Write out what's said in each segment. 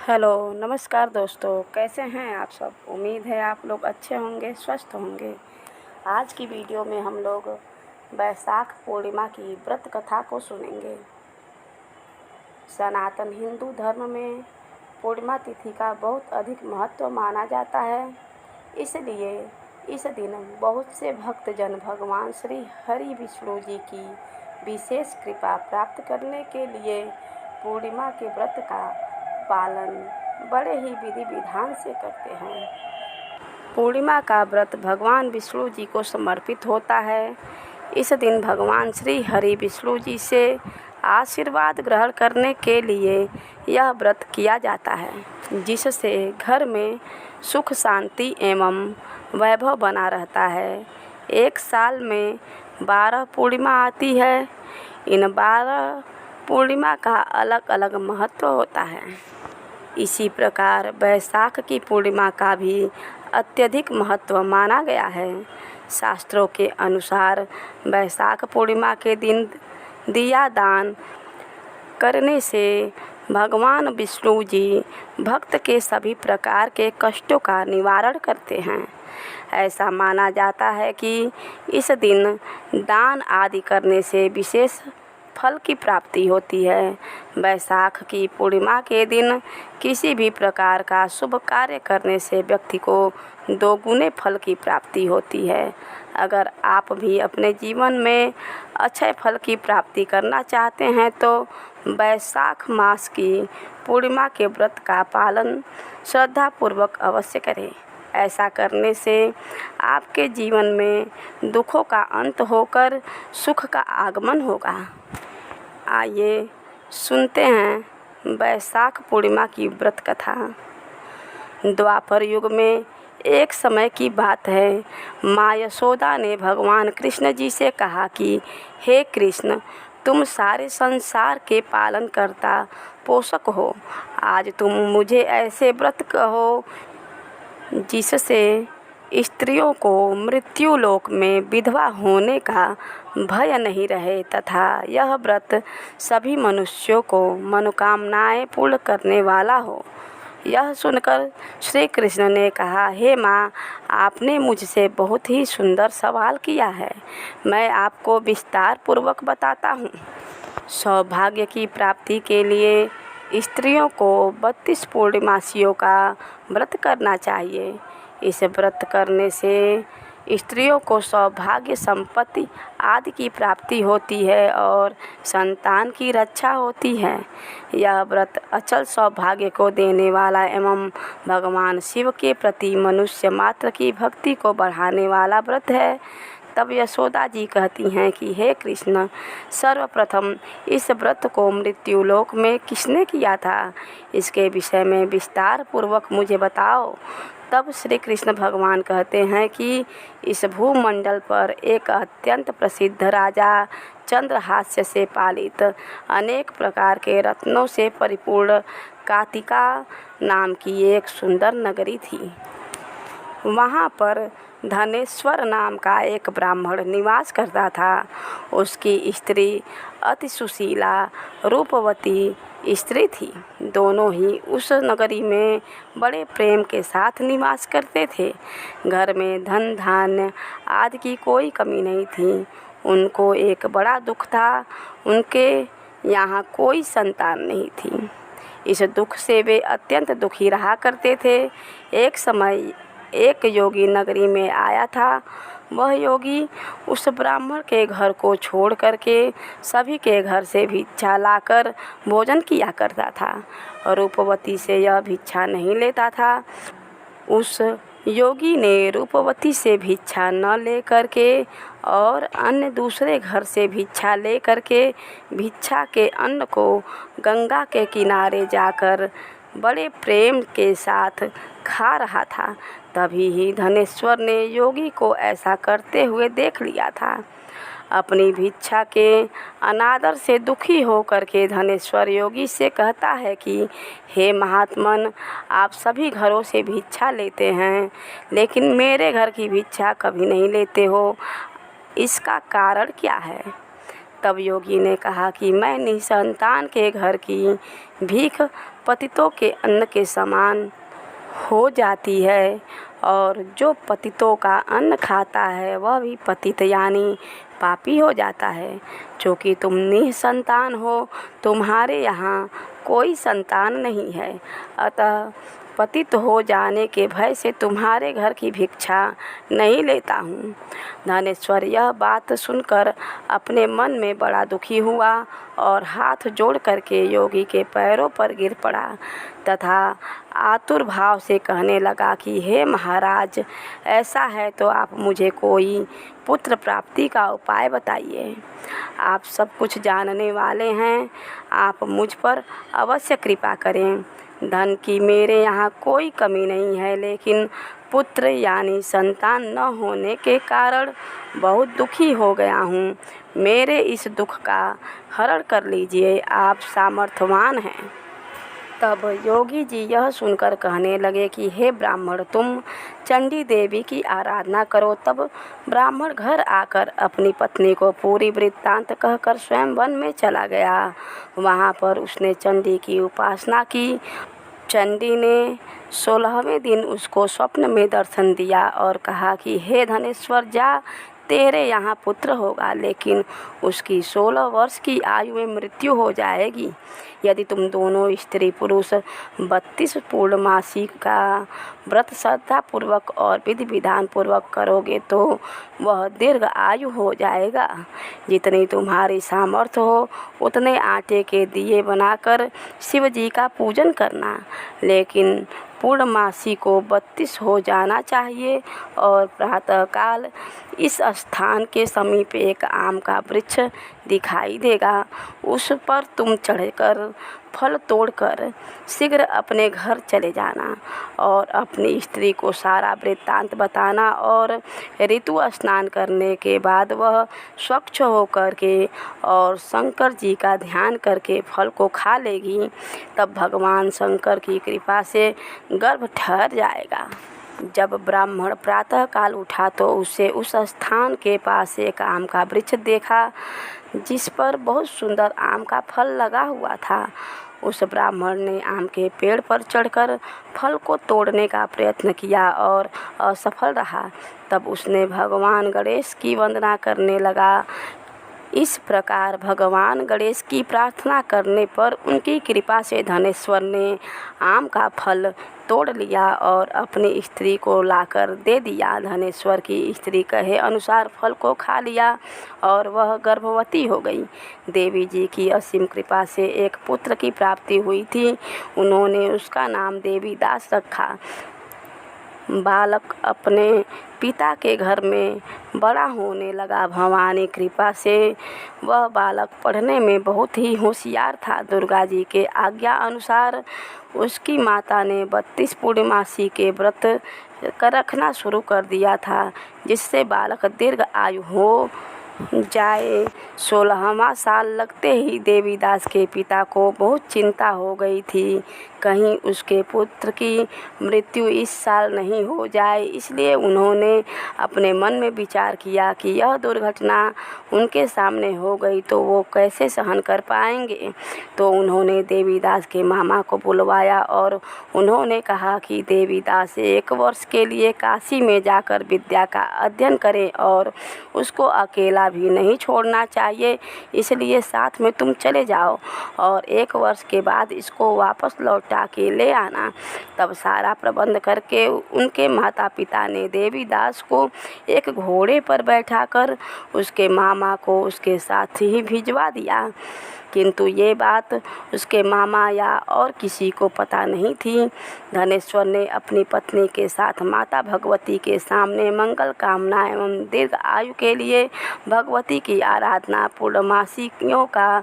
Hello नमस्कार दोस्तों, कैसे हैं आप सब। उम्मीद है आप लोग अच्छे होंगे, स्वस्थ होंगे। आज की वीडियो में हम लोग बैसाख पूर्णिमा की व्रत कथा को सुनेंगे। सनातन हिंदू धर्म में पूर्णिमा तिथि का बहुत अधिक महत्व माना जाता है। इसलिए इस दिन बहुत से भक्तजन भगवान श्री हरि विष्णु जी की विशेष कृपा प्राप्त करने के लिए पूर्णिमा के व्रत का पालन बड़े ही विधि विधान से करते हैं। पूर्णिमा का व्रत भगवान विष्णु जी को समर्पित होता है। इस दिन भगवान श्री हरि विष्णु जी से आशीर्वाद ग्रहण करने के लिए यह व्रत किया जाता है, जिससे घर में सुख शांति एवं वैभव बना रहता है। एक साल में 12 पूर्णिमा आती है। इन 12 पूर्णिमा का अलग अलग महत्व होता है। इसी प्रकार बैसाख की पूर्णिमा का भी अत्यधिक महत्व माना गया है। शास्त्रों के अनुसार बैसाख पूर्णिमा के दिन दिया दान करने से भगवान विष्णु जी भक्त के सभी प्रकार के कष्टों का निवारण करते हैं। ऐसा माना जाता है कि इस दिन दान आदि करने से विशेष फल की प्राप्ति होती है। बैसाख की पूर्णिमा के दिन किसी भी प्रकार का शुभ कार्य करने से व्यक्ति को दोगुने फल की प्राप्ति होती है। अगर आप भी अपने जीवन में अच्छे फल की प्राप्ति करना चाहते हैं तो बैसाख मास की पूर्णिमा के व्रत का पालन श्रद्धापूर्वक अवश्य करें। ऐसा करने से आपके जीवन में दुखों का अंत होकर सुख का आगमन होगा। आइए सुनते हैं बैसाख पूर्णिमा की व्रत कथा। द्वापर युग में एक समय की बात है, माँ यशोदा ने भगवान कृष्ण जी से कहा कि हे कृष्ण, तुम सारे संसार के पालन करता पोषक हो। आज तुम मुझे ऐसे व्रत कहो जिससे स्त्रियों को मृत्यु लोक में विधवा होने का भय नहीं रहे तथा यह व्रत सभी मनुष्यों को मनोकामनाएं पूर्ण करने वाला हो। यह सुनकर श्री कृष्ण ने कहा, हे माँ, आपने मुझसे बहुत ही सुंदर सवाल किया है। मैं आपको विस्तार पूर्वक बताता हूँ। सौभाग्य की प्राप्ति के लिए स्त्रियों को 32 पूर्णिमासियों का व्रत करना चाहिए। इस व्रत करने से स्त्रियों को सौभाग्य, संपत्ति आदि की प्राप्ति होती है और संतान की रक्षा होती है। यह व्रत अचल सौभाग्य को देने वाला एवं भगवान शिव के प्रति मनुष्य मात्र की भक्ति को बढ़ाने वाला व्रत है। तब यशोदा जी कहती हैं कि हे कृष्ण, सर्वप्रथम इस व्रत को मृत्युलोक में किसने किया था, इसके विषय में विस्तार पूर्वक मुझे बताओ। तब श्री कृष्ण भगवान कहते हैं कि इस भूमंडल पर एक अत्यंत प्रसिद्ध राजा चंद्रहास्य से पालित अनेक प्रकार के रत्नों से परिपूर्ण कातिका नाम की एक सुंदर नगरी थी। वहाँ पर धनेश्वर नाम का एक ब्राह्मण निवास करता था। उसकी स्त्री अति सुशीला रूपवती स्त्री थी। दोनों ही उस नगरी में बड़े प्रेम के साथ निवास करते थे। घर में धन धान्य आदि की कोई कमी नहीं थी। उनको एक बड़ा दुख था, उनके यहाँ कोई संतान नहीं थी। इस दुख से वे अत्यंत दुखी रहा करते थे। एक समय एक योगी नगरी में आया था। वह योगी उस ब्राह्मण के घर को छोड़ करके सभी के घर से भिक्षा लाकर भोजन किया करता था। रूपवती से यह भिक्षा नहीं लेता था। उस योगी ने रूपवती से भिक्षा न ले करके और अन्य दूसरे घर से भिक्षा ले करके भिक्षा के अन्न को गंगा के किनारे जाकर बड़े प्रेम के साथ खा रहा था। तभी ही धनेश्वर ने योगी को ऐसा करते हुए देख लिया था। अपनी भिक्षा के अनादर से दुखी होकर के धनेश्वर योगी से कहता है कि हे महात्मन, आप सभी घरों से भिक्षा लेते हैं, लेकिन मेरे घर की भिक्षा कभी नहीं लेते हो। इसका कारण क्या है? तब योगी ने कहा कि मैं निसंतान के घर की भीख पतितों के अन्न के समान हो जाती है, और जो पतितों का अन्न खाता है वह भी पतित यानी पापी हो जाता है। क्योंकि तुम निसंतान हो, तुम्हारे यहाँ कोई संतान नहीं है, अतः पतित हो जाने के भय से तुम्हारे घर की भिक्षा नहीं लेता हूँ। धनेश्वर यह बात सुनकर अपने मन में बड़ा दुखी हुआ और हाथ जोड़ करके योगी के पैरों पर गिर पड़ा तथा आतुर भाव से कहने लगा कि हे महाराज, ऐसा है तो आप मुझे कोई पुत्र प्राप्ति का उपाय बताइए। आप सब कुछ जानने वाले हैं, आप मुझ पर अवश्य कृपा करें। धन की मेरे यहाँ कोई कमी नहीं है, लेकिन पुत्र यानी संतान न होने के कारण बहुत दुखी हो गया हूँ। मेरे इस दुख का हरण कर लीजिए, आप सामर्थ्यवान हैं। तब योगी जी यह सुनकर कहने लगे कि हे ब्राह्मण, तुम चंडी देवी की आराधना करो। तब ब्राह्मण घर आकर अपनी पत्नी को पूरी वृत्तांत कहकर स्वयं वन में चला गया। वहाँ पर उसने चंडी की उपासना की। चंडी ने 16वें दिन उसको स्वप्न में दर्शन दिया और कहा कि हे धनेश्वर, जा, तेरे यहाँ पुत्र होगा, लेकिन उसकी 16 वर्ष की आयु में मृत्यु हो जाएगी। यदि तुम दोनों स्त्री पुरुष 32 पूर्णमासी का व्रत श्रद्धापूर्वक और विधि विधान पूर्वक करोगे तो वह दीर्घ आयु हो जाएगा। जितनी तुम्हारी सामर्थ्य हो उतने आटे के दिए बनाकर शिव जी का पूजन करना, लेकिन पूर्णमासी को 32 हो जाना चाहिए। और प्रातःकाल इस स्थान के समीप एक आम का वृक्ष दिखाई देगा, उस पर तुम चढ़कर फल तोड़कर शीघ्र अपने घर चले जाना और अपनी स्त्री को सारा वृत्तांत बताना। और ऋतु स्नान करने के बाद वह स्वच्छ होकर के और शंकर जी का ध्यान करके फल को खा लेगी। तब भगवान शंकर की कृपा से गर्भ ठहर जाएगा। जब ब्राह्मण प्रातःकाल उठा तो उसे उस स्थान के पास एक आम का वृक्ष देखा जिस पर बहुत सुंदर आम का फल लगा हुआ था। उस ब्राह्मण ने आम के पेड़ पर चढ़कर फल को तोड़ने का प्रयत्न किया और असफल रहा। तब उसने भगवान गणेश की वंदना करने लगा। इस प्रकार भगवान गणेश की प्रार्थना करने पर उनकी कृपा से धनेश्वर ने आम का फल तोड़ लिया और अपनी स्त्री को लाकर दे दिया। धनेश्वर की स्त्री कहे अनुसार फल को खा लिया और वह गर्भवती हो गई। देवी जी की असीम कृपा से एक पुत्र की प्राप्ति हुई थी। उन्होंने उसका नाम देवीदास रखा। बालक अपने पिता के घर में बड़ा होने लगा। भवानी कृपा से वह बालक पढ़ने में बहुत ही होशियार था। दुर्गा जी के आज्ञा अनुसार उसकी माता ने 32 पूर्णमासी के व्रत रखना शुरू कर दिया था, जिससे बालक दीर्घ आयु हो जाए। 16वां साल लगते ही देवीदास के पिता को बहुत चिंता हो गई थी, कहीं उसके पुत्र की मृत्यु इस साल नहीं हो जाए। इसलिए उन्होंने अपने मन में विचार किया कि यह दुर्घटना उनके सामने हो गई तो वो कैसे सहन कर पाएंगे। तो उन्होंने देवीदास के मामा को बुलवाया और उन्होंने कहा कि देवीदास 1 वर्ष के लिए काशी में जाकर विद्या का अध्ययन करें और उसको अकेला भी नहीं छोड़ना चाहिए, इसलिए साथ में तुम चले जाओ और 1 वर्ष के बाद इसको वापस लौटा के ले आना। तब सारा प्रबंध करके उनके माता पिता ने देवीदास को एक घोड़े पर बैठाकर उसके मामा को उसके साथ ही भिजवा दिया। किंतु ये बात उसके मामा या और किसी को पता नहीं थी। धनेश्वर ने अपनी पत्नी के साथ माता भगवती के सामने मंगल कामना एवं दीर्घ आयु के लिए भगवती की आराधना पूर्णमासियों का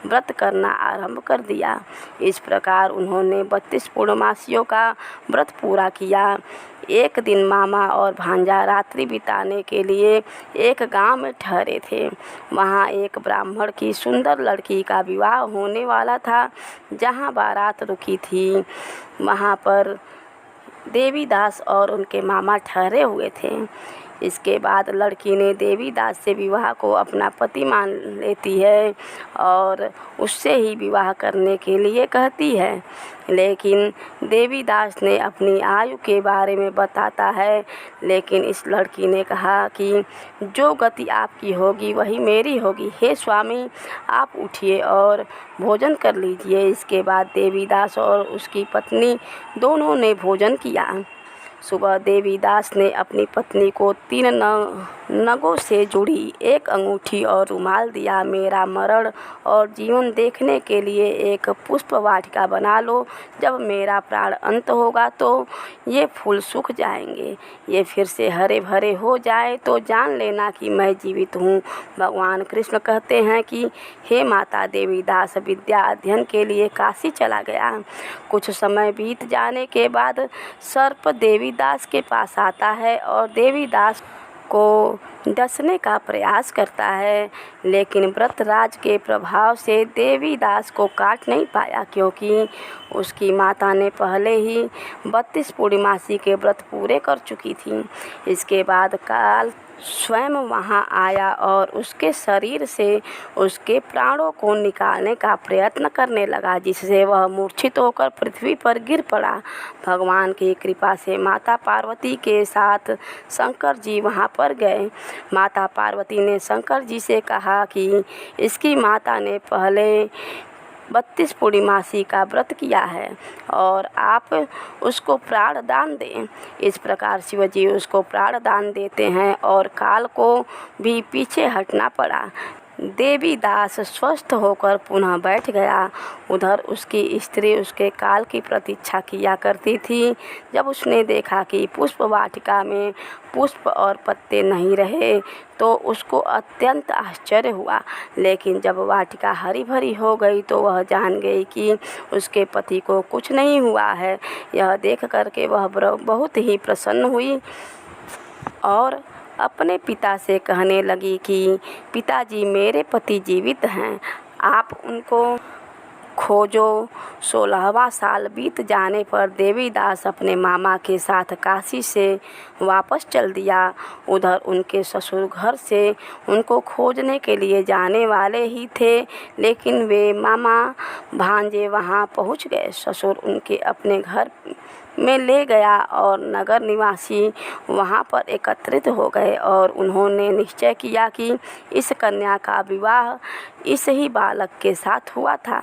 व्रत करना आरंभ कर दिया। इस प्रकार उन्होंने 32 पूर्णमासियों का व्रत पूरा किया। एक दिन मामा और भांजा रात्रि बिताने के लिए एक गांव में ठहरे थे। वहां एक ब्राह्मण की सुंदर लड़की का विवाह होने वाला था। जहां बारात रुकी थी वहां पर देवीदास और उनके मामा ठहरे हुए थे। इसके बाद लड़की ने देवीदास से विवाह को अपना पति मान लेती है और उससे ही विवाह करने के लिए कहती है। लेकिन देवीदास ने अपनी आयु के बारे में बताता है, लेकिन इस लड़की ने कहा कि जो गति आपकी होगी वही मेरी होगी। हे स्वामी, आप उठिए और भोजन कर लीजिए। इसके बाद देवीदास और उसकी पत्नी दोनों ने भोजन किया। सुबह देवीदास ने अपनी पत्नी को 3 नगों से जुड़ी एक अंगूठी और रुमाल दिया। मेरा मरण और जीवन देखने के लिए एक पुष्प वाटिका बना लो। जब मेरा प्राण अंत होगा तो ये फूल सूख जाएंगे, ये फिर से हरे भरे हो जाए तो जान लेना कि मैं जीवित हूँ। भगवान कृष्ण कहते हैं कि हे माता, देवीदास विद्या अध्ययन के लिए काशी चला गया। कुछ समय बीत जाने के बाद सर्प देवीदास के पास आता है और देवीदास को डसने का प्रयास करता है, लेकिन व्रतराज के प्रभाव से देवीदास को काट नहीं पाया, क्योंकि उसकी माता ने पहले ही 32 पूर्णिमासी के व्रत पूरे कर चुकी थी। इसके बाद काल स्वयं वहां आया और उसके शरीर से उसके प्राणों को निकालने का प्रयत्न करने लगा, जिससे वह मूर्छित होकर पृथ्वी पर गिर पड़ा। भगवान की कृपा से माता पार्वती के साथ शंकर जी वहां पर गए। माता पार्वती ने शंकर जी से कहा कि इसकी माता ने पहले 32 पूर्णिमासी का व्रत किया है और आप उसको प्राण दान दें। इस प्रकार शिवजी उसको प्राण दान देते हैं और काल को भी पीछे हटना पड़ा। देवीदास स्वस्थ होकर पुनः बैठ गया। उधर उसकी स्त्री उसके काल की प्रतीक्षा किया करती थी। जब उसने देखा कि पुष्प वाटिका में पुष्प और पत्ते नहीं रहे तो उसको अत्यंत आश्चर्य हुआ, लेकिन जब वाटिका हरी भरी हो गई तो वह जान गई कि उसके पति को कुछ नहीं हुआ है। यह देख करके वह बहुत ही प्रसन्न हुई और अपने पिता से कहने लगी कि पिताजी, मेरे पति जीवित हैं, आप उनको खोजो। 16वां साल बीत जाने पर देवीदास अपने मामा के साथ काशी से वापस चल दिया। उधर उनके ससुर घर से उनको खोजने के लिए जाने वाले ही थे, लेकिन वे मामा भांजे वहां पहुंच गए। ससुर उनके अपने घर में ले गया और नगर निवासी वहां पर एकत्रित हो गए और उन्होंने निश्चय किया कि इस कन्या का विवाह इस ही बालक के साथ हुआ था।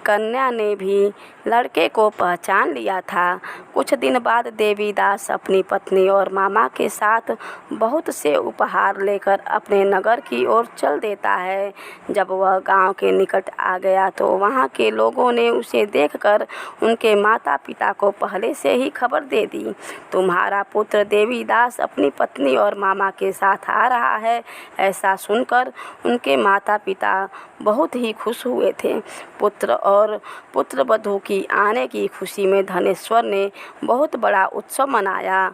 कन्या ने भी लड़के को पहचान लिया था। कुछ दिन बाद देवीदास अपनी पत्नी और मामा के साथ बहुत से उपहार लेकर अपने नगर की ओर चल देता है। जब वह गांव के निकट आ गया तो वहां के लोगों ने उसे देखकर उनके माता पिता को पहले से ही खबर दे दी। तुम्हारा पुत्र देवीदास अपनी पत्नी और मामा के साथ आ रहा है। ऐसा सुनकर उनके माता पिता बहुत ही खुश हुए थे। पुत्र और पुत्रवधू की आने की खुशी में धनेश्वर ने बहुत बड़ा उत्सव मनाया।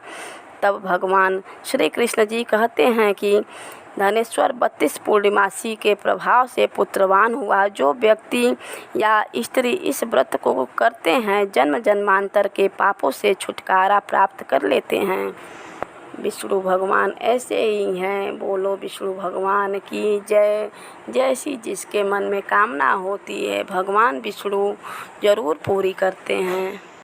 तब भगवान श्री कृष्ण जी कहते हैं कि धनेश्वर 32 पूर्णिमासी के प्रभाव से पुत्रवान हुआ। जो व्यक्ति या स्त्री इस व्रत को करते हैं जन्म जन्मांतर के पापों से छुटकारा प्राप्त कर लेते हैं। विष्णु भगवान ऐसे ही हैं। बोलो विष्णु भगवान की जय। जैसी जिसके मन में कामना होती है भगवान विष्णु ज़रूर पूरी करते हैं।